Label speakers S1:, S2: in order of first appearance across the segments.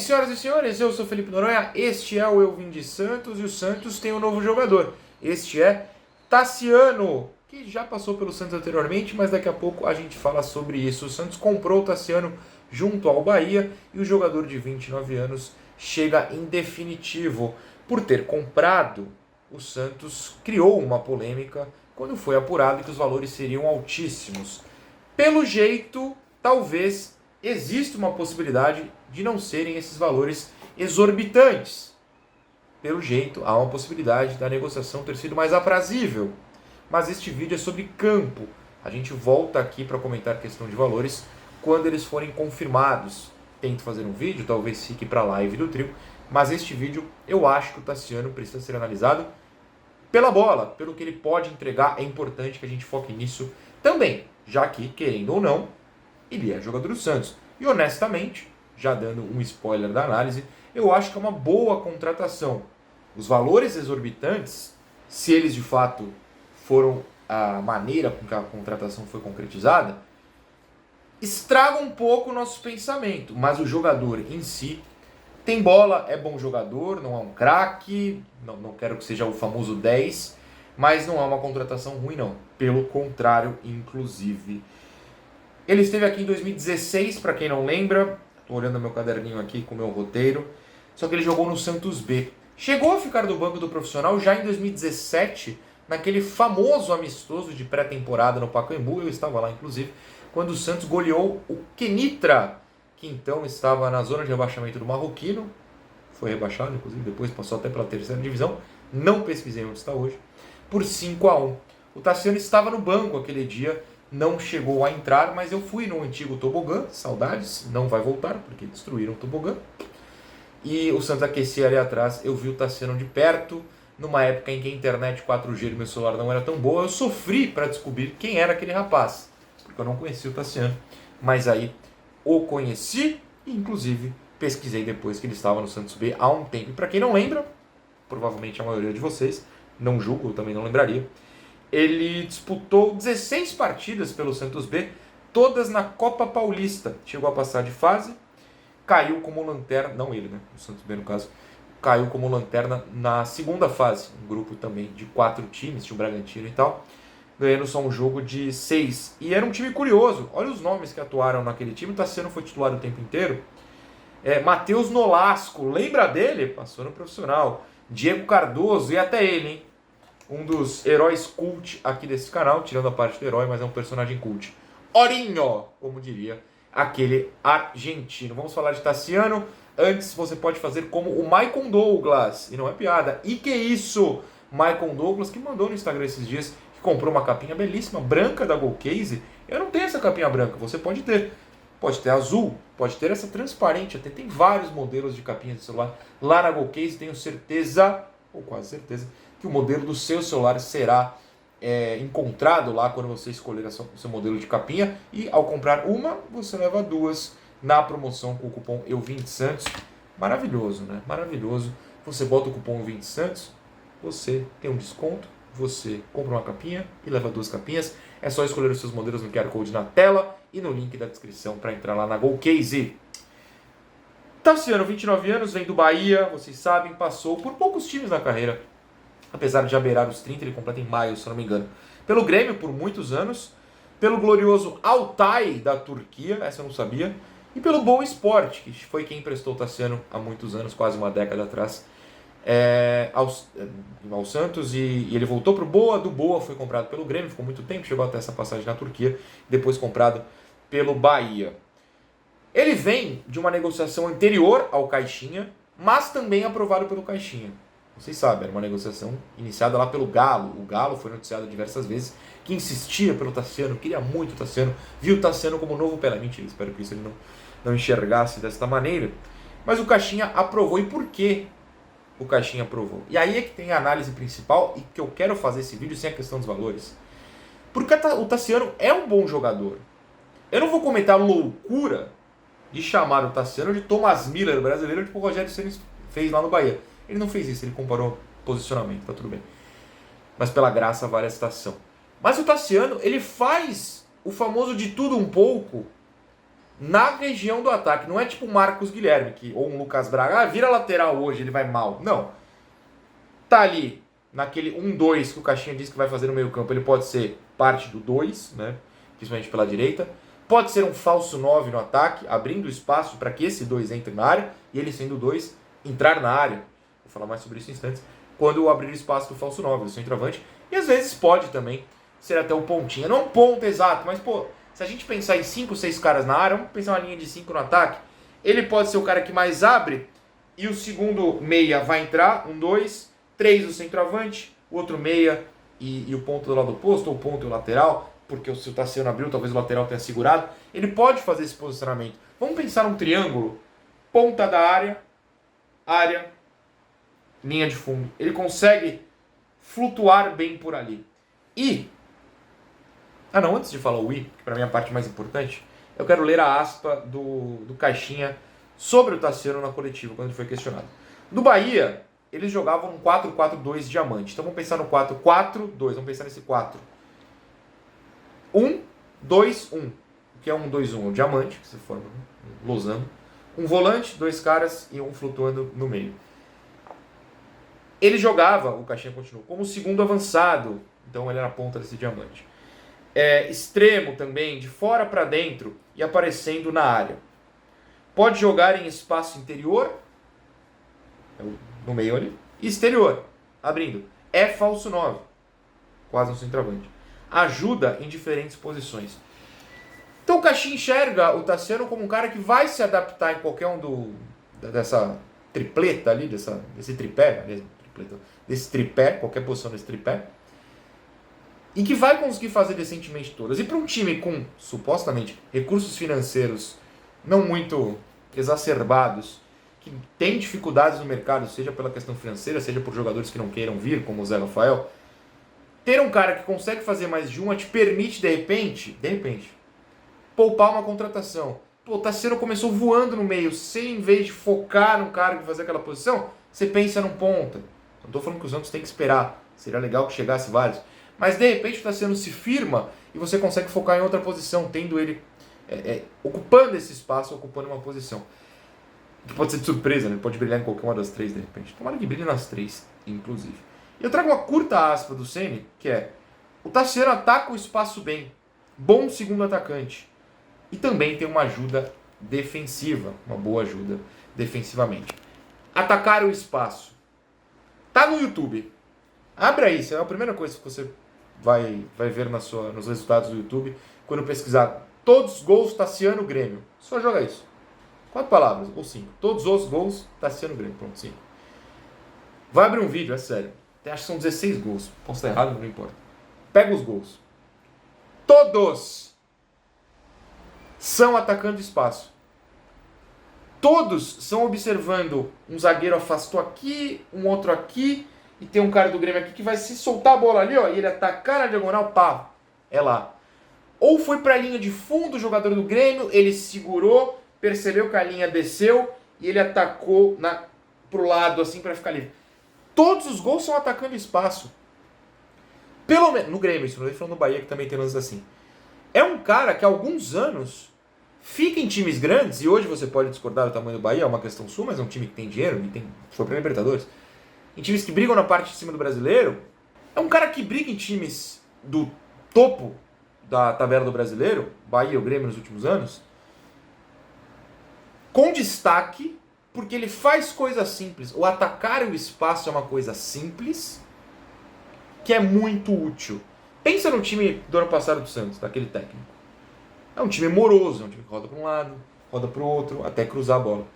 S1: senhoras e senhores, eu sou Felipe Noronha, este é o Eu Vim de Santos e o Santos tem um novo jogador. Este é Tassiano, que já passou pelo Santos anteriormente, mas daqui a pouco a gente fala sobre isso. O Santos comprou o Tassiano junto ao Bahia e o jogador de 29 anos chega em definitivo. Por ter comprado, o Santos criou uma polêmica quando foi apurado que os valores seriam altíssimos. Pelo jeito, talvez exista uma possibilidade de não serem esses valores exorbitantes. Pelo jeito, há uma possibilidade da negociação ter sido mais aprazível. Mas este vídeo é sobre campo. A gente volta aqui para comentar a questão de valores quando eles forem confirmados. Tento fazer um vídeo, talvez fique para a live do trio, mas este vídeo eu acho que o Tassiano precisa ser analisado pela bola, pelo que ele pode entregar. É importante que a gente foque nisso também, já que, querendo ou não, ele é jogador do Santos. E honestamente, já dando um spoiler da análise, eu acho que é uma boa contratação. Os valores exorbitantes, se eles de fato foram a maneira com que a contratação foi concretizada, estragam um pouco o nosso pensamento. Mas o jogador em si tem bola, é bom jogador, não é um craque, não quero que seja o famoso 10, mas não é uma contratação ruim não. Pelo contrário, inclusive. Ele esteve aqui em 2016, para quem não lembra. Estou olhando meu caderninho aqui com o meu roteiro. Só que ele jogou no Santos B. Chegou a ficar do banco do profissional já em 2017, naquele famoso amistoso de pré-temporada no Pacaembu. Eu estava lá, inclusive, quando o Santos goleou o Kenitra, que então estava na zona de rebaixamento do Marroquino. Foi rebaixado, inclusive, depois passou até pela terceira divisão. Não pesquisei onde está hoje. Por 5-1. O Tassiano estava no banco aquele dia. Não chegou a entrar, mas eu fui no antigo tobogã, saudades, não vai voltar, porque destruíram o tobogã. E o Santos aquecia ali atrás, eu vi o Tassiano de perto, numa época em que a internet 4G do meu celular não era tão boa, eu sofri para descobrir quem era aquele rapaz, porque eu não conhecia o Tassiano, mas aí o conheci e inclusive pesquisei depois que ele estava no Santos B há um tempo. E para quem não lembra, provavelmente a maioria de vocês, não julgo, eu também não lembraria, ele disputou 16 partidas pelo Santos B, todas na Copa Paulista. Chegou a passar de fase, caiu como lanterna, não ele, né? O Santos B no caso, caiu como lanterna na segunda fase. Um grupo também de 4 times, tinha o Bragantino e tal, ganhando só um jogo de 6. E era um time curioso, olha os nomes que atuaram naquele time. O Tassiano foi titular o tempo inteiro. Matheus Nolasco, lembra dele? Passou no profissional. Diego Cardoso, e até ele, hein? Um dos heróis cult aqui desse canal, tirando a parte do herói, mas é um personagem cult. Orinho, como diria aquele argentino. Vamos falar de Tassiano. Antes, você pode fazer como o Maicon Douglas, e não é piada. E que isso? Maicon Douglas, que mandou no Instagram esses dias, que comprou uma capinha belíssima, branca da Golcase. Eu não tenho essa capinha branca, você pode ter. Pode ter azul, pode ter essa transparente, até tem vários modelos de capinha de celular. Lá na Golcase, tenho certeza, ou quase certeza, que o modelo do seu celular será encontrado lá quando você escolher o seu modelo de capinha. E ao comprar uma, você leva 2 na promoção com o cupom EUVINDESANTOS. Maravilhoso, né? Maravilhoso. Você bota o cupom EUVINDESANTOS, você tem um desconto, você compra uma capinha e leva 2 capinhas. É só escolher os seus modelos no QR Code na tela e no link da descrição para entrar lá na Golcase. Tassiano, 29 anos, vem do Bahia, vocês sabem, passou por poucos times na carreira. Apesar de já beirar os 30, ele completa em maio, se não me engano. Pelo Grêmio, por muitos anos. Pelo glorioso Altay, da Turquia, essa eu não sabia. E pelo Boa Esporte, que foi quem emprestou o Tassiano há muitos anos, quase uma década atrás, ao Santos. E ele voltou para o Boa, do Boa foi comprado pelo Grêmio, ficou muito tempo, chegou até essa passagem na Turquia, depois comprado pelo Bahia. Ele vem de uma negociação anterior ao Caixinha, mas também aprovado pelo Caixinha. Vocês sabem, era uma negociação iniciada lá pelo Galo. O Galo foi noticiado diversas vezes que insistia pelo Tassiano, queria muito o Tassiano, viu o Tassiano como novo Pelé. Mentira, espero que isso ele não enxergasse desta maneira. Mas o Caixinha aprovou. E por que o Caixinha aprovou? E aí é que tem a análise principal e que eu quero fazer esse vídeo sem a questão dos valores. Porque o Tassiano é um bom jogador. Eu não vou comentar a loucura de chamar o Tassiano de Thomas Miller brasileiro, tipo o Rogério Ceni fez lá no Bahia. Ele não fez isso, ele comparou posicionamento, tá tudo bem. Mas pela graça vale a citação. Mas o Tassiano, ele faz o famoso de tudo um pouco na região do ataque. Não é tipo o Marcos Guilherme ou um Lucas Braga. Vira lateral hoje, ele vai mal. Não. Tá ali, naquele 1-2 que o Caixinha disse que vai fazer no meio campo. Ele pode ser parte do 2, né? Principalmente pela direita. Pode ser um falso 9 no ataque, abrindo espaço para que esse 2 entre na área. E ele sendo 2, entrar na área. Vou falar mais sobre isso em instantes. Quando abrir espaço do falso 9, do centroavante. E às vezes pode também ser até um pontinha. Não um ponto exato, mas pô, se a gente pensar em 5, 6 caras na área, vamos pensar uma linha de 5 no ataque. Ele pode ser o cara que mais abre e o segundo meia vai entrar, 1, 2, 3 o centroavante, o outro meia e o ponto do lado oposto, ou o ponto e o lateral, porque se o Tassiano abriu, talvez o lateral tenha segurado. Ele pode fazer esse posicionamento. Vamos pensar num triângulo, ponta da área, linha de fundo. Ele consegue flutuar bem por ali. E... antes de falar o "e", que para mim é a parte mais importante, eu quero ler a aspa do Caixinha sobre o Tassiano na coletiva, quando ele foi questionado. Do Bahia, eles jogavam um 4-4-2 diamante. Então vamos pensar no 4-4-2, vamos pensar nesse 4. 1-2-1, o que é 1-2-1? O diamante, que se forma um losango. Um volante, 2 caras e um flutuando no meio. Ele jogava, o Caixinha continuou, como segundo avançado, então ele era a ponta desse diamante. Extremo também, de fora para dentro e aparecendo na área. Pode jogar em espaço interior, no meio ali, e exterior, abrindo. É falso 9, quase um centroavante. Ajuda em diferentes posições. Então o Caixinha enxerga o Tassiano como um cara que vai se adaptar em qualquer um dessa tripleta ali, desse tripé, desse tripé, qualquer posição desse tripé, e que vai conseguir fazer decentemente todas. E para um time com, supostamente, recursos financeiros não muito exacerbados, que tem dificuldades no mercado, seja pela questão financeira, seja por jogadores que não queiram vir, como o Zé Rafael, ter um cara que consegue fazer mais de uma te permite, de repente, poupar uma contratação. Pô, o Tassiano começou voando no meio, você, em vez de focar no cara que fazer aquela posição, você pensa num ponta. Não estou falando que os Santos têm que esperar, seria legal que chegasse vários. Mas de repente o Tassiano se firma e você consegue focar em outra posição, tendo ele ocupando esse espaço, ocupando uma posição. Que pode ser de surpresa, né? Ele pode brilhar em qualquer uma das três de repente. Tomara que brilhe nas três, inclusive. E eu trago uma curta aspa do Ceni, que é: o Tassiano ataca o espaço bem, bom segundo atacante. E também tem uma ajuda defensiva, uma boa ajuda defensivamente. Atacar o espaço. Tá no YouTube. Abre aí, isso é a primeira coisa que você vai ver nos resultados do YouTube quando pesquisar todos os gols Tassiano Grêmio. Só joga isso. 4 palavras, ou 5. Todos os gols Tassiano Grêmio. Pronto, 5. Vai abrir um vídeo, é sério. Acho que são 16 gols. Posso estar errado, não importa. Pega os gols. Todos são atacando espaço. Todos são observando um zagueiro afastou aqui, um outro aqui, e tem um cara do Grêmio aqui que vai se soltar a bola ali, ó, e ele atacar na diagonal, pá, é lá. Ou foi para a linha de fundo o jogador do Grêmio, ele segurou, percebeu que a linha desceu e ele atacou pro lado assim para ficar livre. Todos os gols são atacando espaço. Pelo menos no Grêmio, isso não estou falando no Bahia que também tem lances assim. É um cara que há alguns anos fica em times grandes, e hoje você pode discordar do tamanho do Bahia, é uma questão sua, mas é um time que tem dinheiro, e foi para Libertadores. Em times que brigam na parte de cima do brasileiro, é um cara que briga em times do topo da tabela do brasileiro, Bahia ou Grêmio nos últimos anos, com destaque, porque ele faz coisas simples. O atacar o espaço é uma coisa simples, que é muito útil. Pensa no time do ano passado do Santos, daquele técnico. É um time moroso, é um time que roda para um lado, roda para o outro, até cruzar a bola.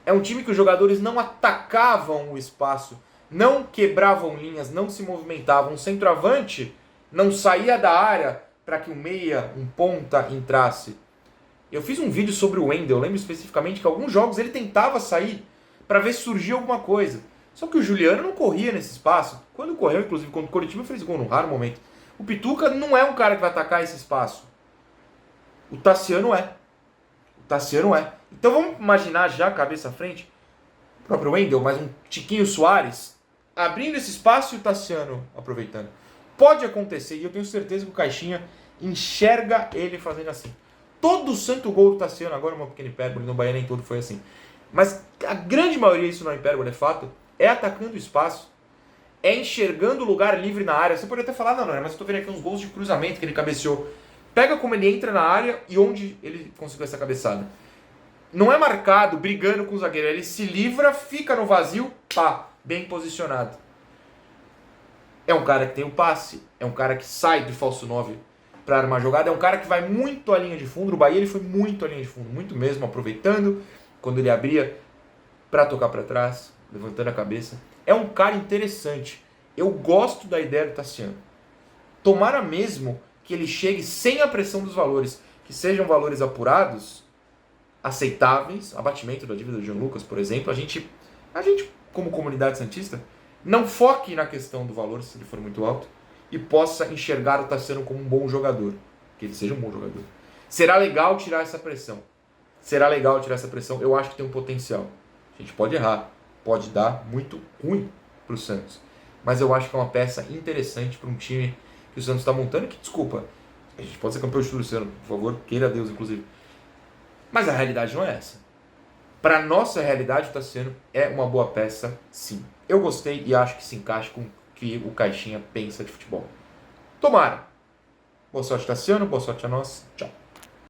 S1: É um time que os jogadores não atacavam o espaço, não quebravam linhas, não se movimentavam. Um centroavante não saía da área para que um meia, um ponta entrasse. Eu fiz um vídeo sobre o Wendel, eu lembro especificamente que alguns jogos ele tentava sair para ver se surgia alguma coisa. Só que o Juliano não corria nesse espaço. Quando correu, inclusive, contra o Coritiba, fez gol num raro momento. O Pituca não é um cara que vai atacar esse espaço. O Tassiano é. Então vamos imaginar já, cabeça à frente, o próprio Wendel, mais um Tiquinho Soares, abrindo esse espaço e o Tassiano aproveitando. Pode acontecer, e eu tenho certeza que o Caixinha enxerga ele fazendo assim. Todo santo gol do Tassiano, agora uma pequena hipérbole, no Bahia nem todo foi assim. Mas a grande maioria, isso não é hipérbole, é fato, é atacando o espaço, é enxergando o lugar livre na área. Você pode até falar, não, mas eu tô vendo aqui uns gols de cruzamento que ele cabeceou. Pega como ele entra na área e onde ele conseguiu essa cabeçada. Não é marcado, brigando com o zagueiro, ele se livra, fica no vazio, pá, bem posicionado. É um cara que tem o passe, é um cara que sai de falso 9 para armar a jogada, é um cara que vai muito à linha de fundo. No Bahia ele foi muito à linha de fundo, muito mesmo, aproveitando quando ele abria para tocar para trás, levantando a cabeça. É um cara interessante. Eu gosto da ideia do Tassiano. Tomara mesmo que ele chegue sem a pressão dos valores, que sejam valores apurados, aceitáveis, abatimento da dívida do Jean Lucas, por exemplo. A gente como comunidade santista, não foque na questão do valor, se ele for muito alto, e possa enxergar o Tassiano como um bom jogador. Que ele seja um bom jogador. Será legal tirar essa pressão. Eu acho que tem um potencial. A gente pode errar. Pode dar muito ruim para o Santos. Mas eu acho que é uma peça interessante para um time que o Santos está montando. Que, desculpa, a gente pode ser campeão de tudo esse ano, por favor, queira Deus, inclusive. Mas a realidade não é essa. Para nossa realidade, o Tassiano é uma boa peça, sim. Eu gostei e acho que se encaixa com o que o Caixinha pensa de futebol. Tomara. Boa sorte, Tassiano. Boa sorte a nós. Tchau.